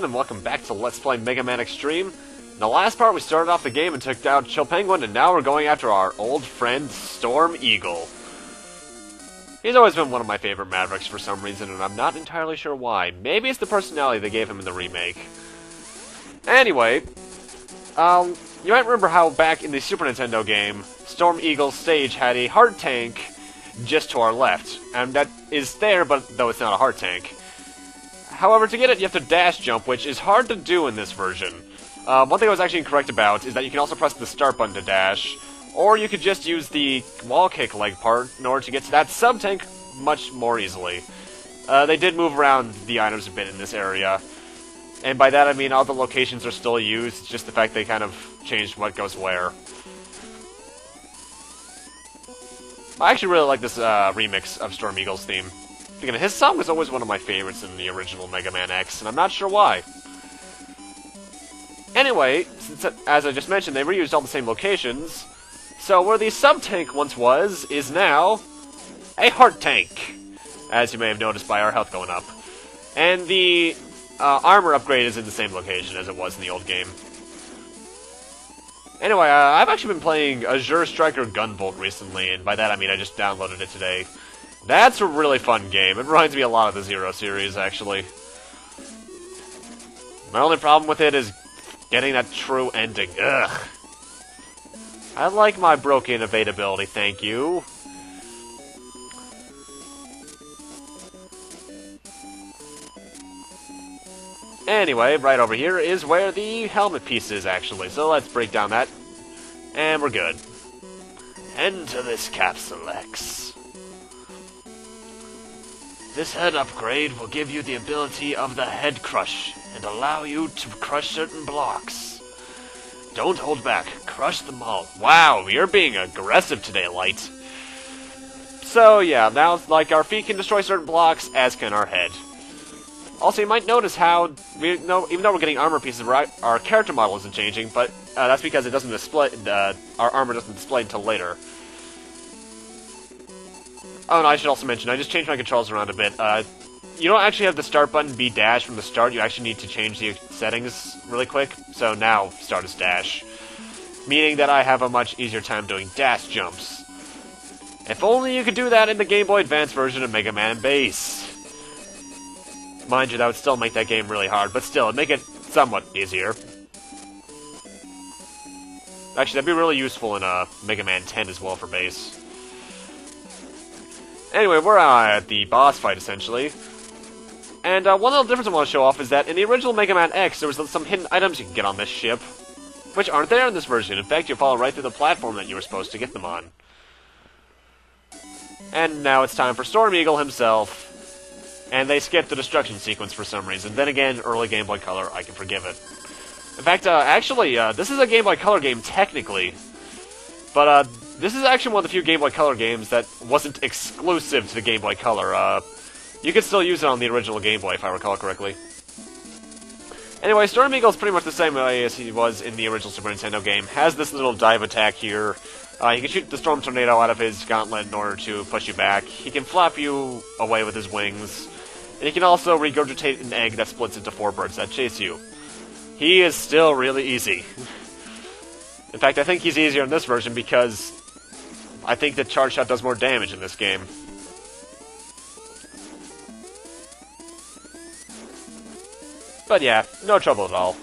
everyone, and welcome back to Let's Play Megaman Xtreme. In the last part, we started off the game and took down Chill Penguin, and now we're going after our old friend, Storm Eagle. He's always been one of my favorite Mavericks for some reason, and I'm not entirely sure why. Maybe it's the personality they gave him in the remake. Anyway, you might remember how back in the Super Nintendo game, Storm Eagle's stage had a heart tank just to our left, and that is there, but though it's not a heart tank. However, to get it, you have to dash jump, which is hard to do in this version. One thing I was actually incorrect about is that you can also press the start button to dash, or you could just use the wall kick leg part in order to get to that sub-tank much more easily. They did move around the items a bit in this area, and by that I mean all the locations are still used, it's just the fact they kind of changed what goes where. I actually really like this remix of Storm Eagle's theme. Again, his song was always one of my favorites in the original Mega Man X, and I'm not sure why. Anyway, since, as I just mentioned, they reused all the same locations, so where the sub-tank once was, is now a heart tank, as you may have noticed by our health going up. And the armor upgrade is in the same location as it was in the old game. Anyway, I've actually been playing Azure Striker Gunvolt recently, and by that I mean I just downloaded it today. That's a really fun game. It reminds me a lot of the Zero series, actually. My only problem with it is getting that true ending. Ugh. I like my broken evade ability, thank you. Anyway, right over here is where the helmet piece is, actually. So let's break down that. And we're good. Enter this Capsule X. This head upgrade will give you the ability of the Head Crush, and allow you to crush certain blocks. Don't hold back, crush them all. Wow, you're being aggressive today, Light. So yeah, now like our feet can destroy certain blocks, as can our head. Also, you might notice how, even though we're getting armor pieces, our character model isn't changing, but that's because it doesn't display, our armor doesn't display until later. Oh, no, I should also mention, I just changed my controls around a bit. You don't actually have the start button be dash from the start, you actually need to change the settings really quick. So now, start as dash. Meaning that I have a much easier time doing dash jumps. If only you could do that in the Game Boy Advance version of Mega Man Base. Mind you, that would still make that game really hard, but still, it'd make it somewhat easier. Actually, that'd be really useful in Mega Man 10 as well for Base. Anyway, we're at the boss fight, essentially. And one little difference I want to show off is that in the original Mega Man X, there was some hidden items you can get on this ship, which aren't there in this version. In fact, you follow right through the platform that you were supposed to get them on. And now it's time for Storm Eagle himself. And they skipped the destruction sequence for some reason. Then again, early Game Boy Color, I can forgive it. In fact, actually, this is a Game Boy Color game, technically. But, this is actually one of the few Game Boy Color games that wasn't exclusive to the Game Boy Color. You could still use it on the original Game Boy, if I recall correctly. Anyway, Storm Eagle's pretty much the same way as he was in the original Super Nintendo game. Has this little dive attack here. He can shoot the Storm Tornado out of his gauntlet in order to push you back. He can flap you away with his wings. And he can also regurgitate an egg that splits into 4 birds that chase you. He is still really easy. In fact, I think he's easier in this version because I think that Charge Shot does more damage in this game. But yeah, no trouble at all.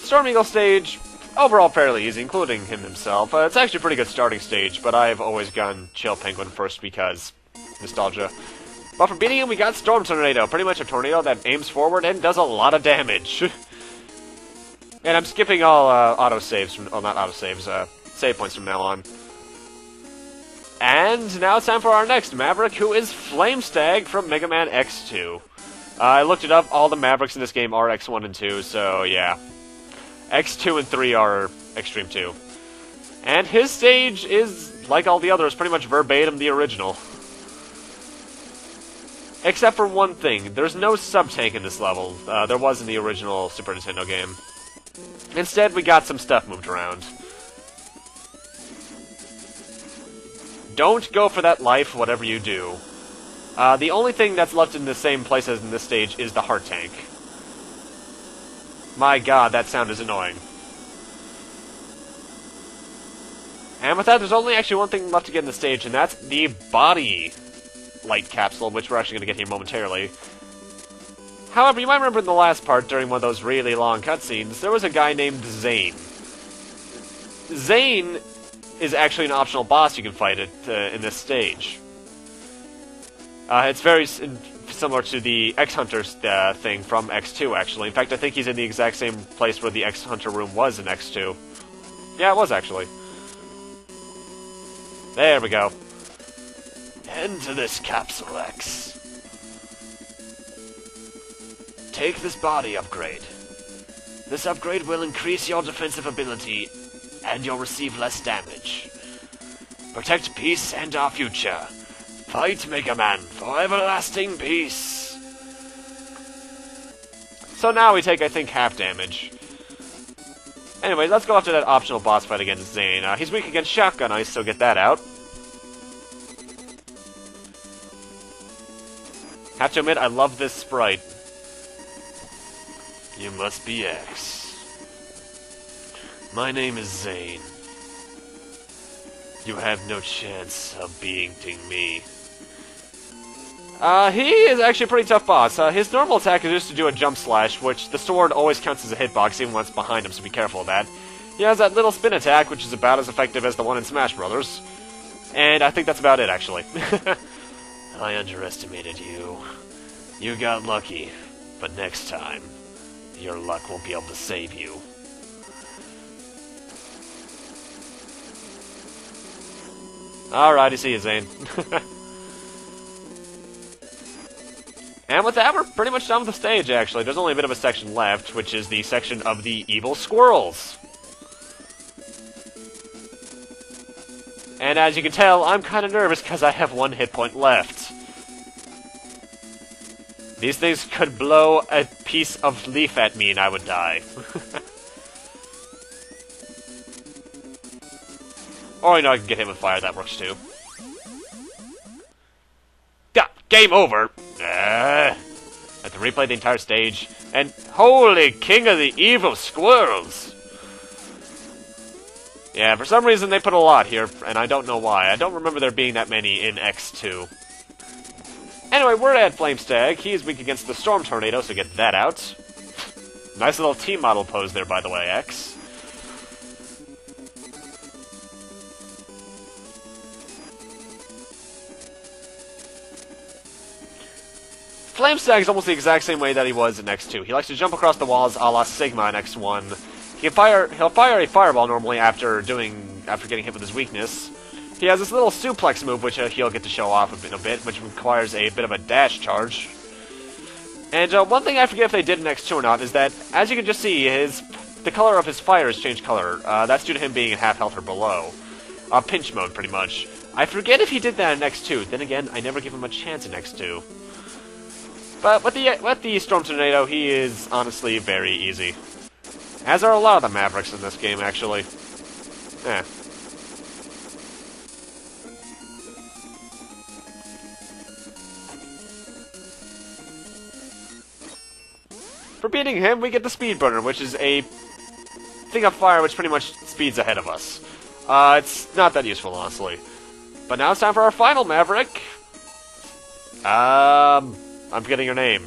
Storm Eagle stage, overall fairly easy, including him himself. It's actually a pretty good starting stage, but I've always gone Chill Penguin first because nostalgia. But for beating him, we got Storm Tornado, pretty much a tornado that aims forward and does a lot of damage. And I'm skipping all autosaves from, oh, not autosaves, save points from now on. And now it's time for our next Maverick, who is Flame Stag from Mega Man X2. I looked it up, all the Mavericks in this game are X1 and 2, so yeah. X2 and 3 are Xtreme 2. And his stage is, like all the others, pretty much verbatim the original. Except for one thing, there's no sub-tank in this level. There was in the original Super Nintendo game. Instead, we got some stuff moved around. Don't go for that life, whatever you do. The only thing that's left in the same place as in this stage is the heart tank. My god, that sound is annoying. And with that, there's only actually one thing left to get in the stage, and that's the body light capsule, which we're actually going to get here momentarily. However, you might remember in the last part, during one of those really long cutscenes, there was a guy named Zane. Zane is actually an optional boss you can fight in this stage. It's very similar to the X-Hunter thing from X2, actually. In fact, I think he's in the exact same place where the X-Hunter room was in X2. Yeah, it was, actually. There we go. Enter this capsule, X. Take this body upgrade. This upgrade will increase your defensive ability, and you'll receive less damage. Protect peace and our future. Fight Megaman for everlasting peace. So now we take, I think, half damage. Anyways, let's go after that optional boss fight against Zane. He's weak against shotgun ice, so get that out. Have to admit, I love this sprite. You must be X. My name is Zane. You have no chance of beating me. He is actually a pretty tough boss. His normal attack is just to do a jump slash, which the sword always counts as a hitbox even when it's behind him, so be careful of that. He has that little spin attack, which is about as effective as the one in Smash Brothers. And I think that's about it, actually. I underestimated you. You got lucky, but next time, your luck won't be able to save you. Alrighty, see you, Zane. And with that, we're pretty much done with the stage, actually. There's only a bit of a section left, which is the section of the evil squirrels. And as you can tell, I'm kind of nervous because I have 1 hit point left. These things could blow a piece of leaf at me and I would die. Or, you know, I can get hit with fire, that works too. Game over! I have to replay the entire stage, and holy king of the evil squirrels! Yeah, for some reason they put a lot here, and I don't know why. I don't remember there being that many in X2. Anyway, we're at Flame Stag. He is weak against the Storm Tornado, so get that out. Nice little team model pose there, by the way, X. Flame Stag is almost the exact same way that he was in X2. He likes to jump across the walls a la Sigma in X1. He'll fire a fireball normally after getting hit with his weakness. He has this little suplex move, which he'll get to show off in a bit, which requires a bit of a dash charge. And one thing I forget if they did in X2 or not is that, as you can just see, the color of his fire has changed color. That's due to him being in half health or below. Pinch mode, pretty much. I forget if he did that in X2. Then again, I never give him a chance in X2. But with the Storm Tornado, he is honestly very easy. As are a lot of the Mavericks in this game, actually. For beating him, we get the Speed Burner, which is a thing of fire which pretty much speeds ahead of us. It's not that useful, honestly. But now it's time for our final Maverick. I'm forgetting your name.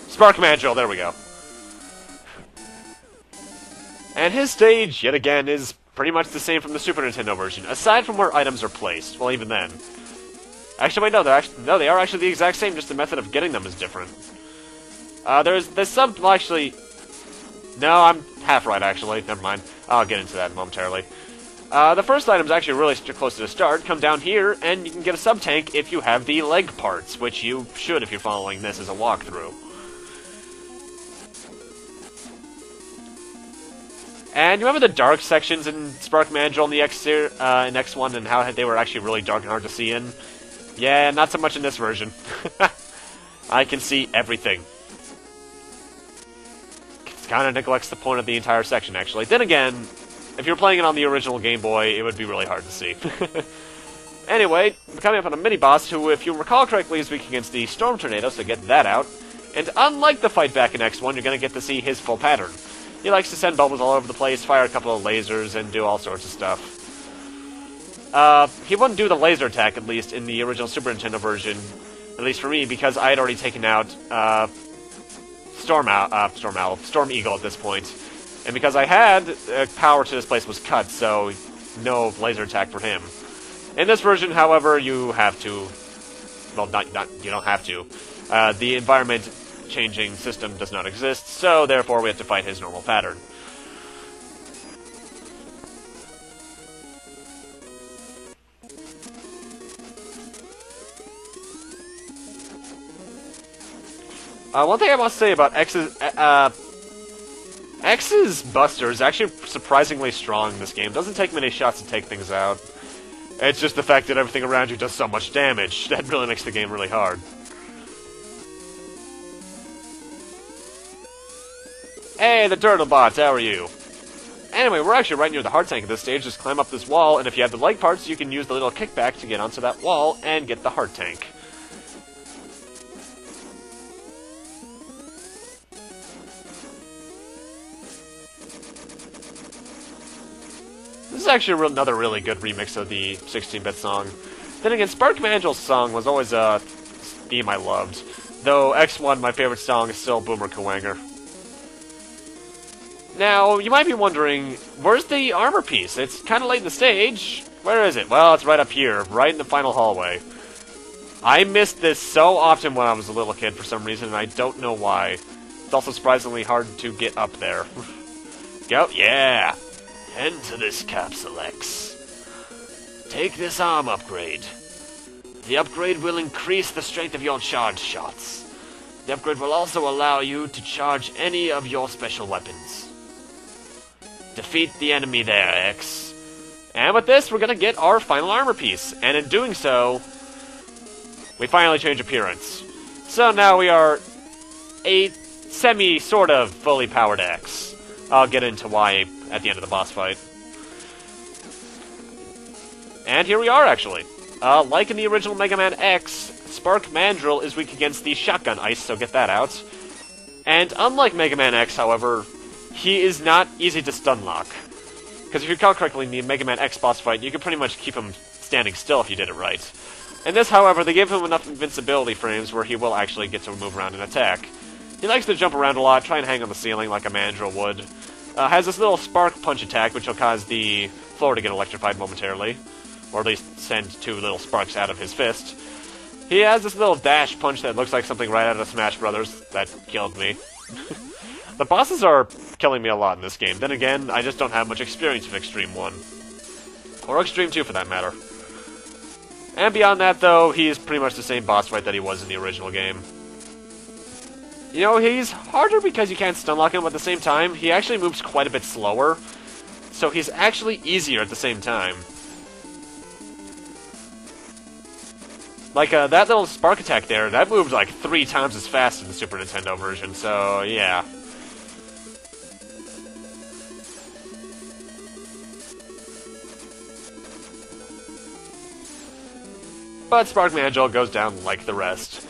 Spark Mandrill, there we go. And his stage, yet again, is pretty much the same from the Super Nintendo version, aside from where items are placed. Well, even then. Actually, wait, no, they are actually the exact same, just the method of getting them is different. There's some, well, actually... No, I'm half right, actually. Never mind. I'll get into that momentarily. The first item's actually really close to the start. Come down here, and you can get a sub-tank if you have the leg parts, which you should if you're following this as a walkthrough. And you remember the dark sections in Spark Mandrill in the in X1 and how they were actually really dark and hard to see in? Yeah, not so much in this version. I can see everything. It kind of neglects the point of the entire section, actually. Then again, if you're playing it on the original Game Boy, it would be really hard to see. Anyway, coming up on a mini-boss who, if you recall correctly, is weak against the Storm Tornado, so get that out. And unlike the fight back in X1, you're going to get to see his full pattern. He likes to send bubbles all over the place, fire a couple of lasers, and do all sorts of stuff. He wouldn't do the laser attack, at least, in the original Super Nintendo version, at least for me, because I had already taken out Storm Eagle at this point. And because I had, power to this place was cut, so no laser attack for him. In this version, however, you have to... Well, you don't have to. The environment-changing system does not exist, so therefore we have to fight his normal pattern. One thing I must say about X's Buster is actually surprisingly strong in this game. Doesn't take many shots to take things out. It's just the fact that everything around you does so much damage. That really makes the game really hard. Hey, the Turtle Bots, how are you? Anyway, we're actually right near the heart tank at this stage. Just climb up this wall, and if you have the leg parts, you can use the little kickback to get onto that wall and get the heart tank. This is actually another really good remix of the 16-bit song. Then again, Spark Mandrill's song was always a theme I loved. Though X1, my favorite song, is still Boomer Kawanger. Now, you might be wondering, where's the armor piece? It's kind of late in the stage. Where is it? Well, it's right up here, right in the final hallway. I missed this so often when I was a little kid for some reason, and I don't know why. It's also surprisingly hard to get up there. Go, yeah! Enter this Capsule X. Take this arm upgrade. The upgrade will increase the strength of your charge shots. The upgrade will also allow you to charge any of your special weapons. Defeat the enemy there, X. And with this, we're gonna get our final armor piece. And in doing so, we finally change appearance. So now we are a sort of fully powered X. I'll get into why at the end of the boss fight. And here we are, actually. Like in the original Mega Man X, Spark Mandrill is weak against the shotgun ice, so get that out. And unlike Mega Man X, however, he is not easy to stun lock. Because if you recall correctly, in the Mega Man X boss fight, you could pretty much keep him standing still if you did it right. In this, however, they gave him enough invincibility frames where he will actually get to move around and attack. He likes to jump around a lot, try and hang on the ceiling like a Mandrill would. Has this little spark punch attack, which will cause the floor to get electrified momentarily. Or at least send 2 little sparks out of his fist. He has this little dash punch that looks like something right out of Smash Brothers. That killed me. The bosses are killing me a lot in this game. Then again, I just don't have much experience with Xtreme 1. Or Xtreme 2 for that matter. And beyond that, though, he is pretty much the same boss fight that he was in the original game. You know, he's harder because you can't stunlock him, but at the same time, he actually moves quite a bit slower. So he's actually easier at the same time. Like, that little spark attack there, that moved like 3 times as fast in the Super Nintendo version, so yeah. But Spark Mandrill goes down like the rest.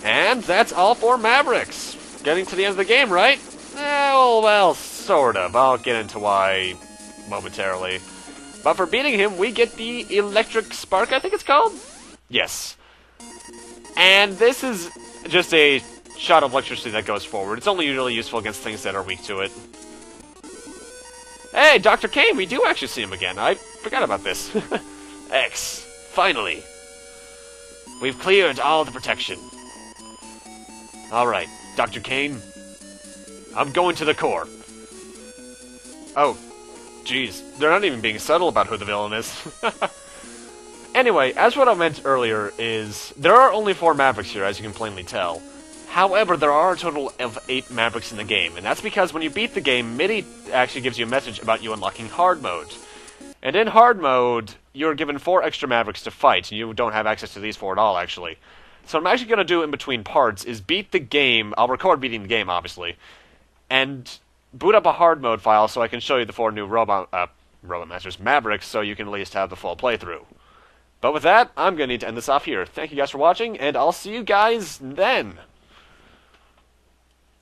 And that's all 4 Mavericks. Getting to the end of the game, right? Well, sort of. I'll get into why momentarily. But for beating him, we get the Electric Spark, I think it's called? Yes. And this is just a shot of electricity that goes forward. It's only usually useful against things that are weak to it. Hey, Dr. Kane, we do actually see him again. I forgot about this. X, finally. We've cleared all the protection. Alright, Dr. Kane. I'm going to the core. Oh, jeez. They're not even being subtle about who the villain is. Anyway, as what I meant earlier is, there are only 4 Mavericks here, as you can plainly tell. However, there are a total of 8 Mavericks in the game, and that's because when you beat the game, MIDI actually gives you a message about you unlocking Hard Mode. And in Hard Mode, you're given 4 extra Mavericks to fight, and you don't have access to these 4 at all, actually. So what I'm actually going to do in between parts is beat the game. I'll record beating the game, obviously. And boot up a hard mode file so I can show you the 4 new Robot Masters Mavericks so you can at least have the full playthrough. But with that, I'm going to need to end this off here. Thank you guys for watching, and I'll see you guys then.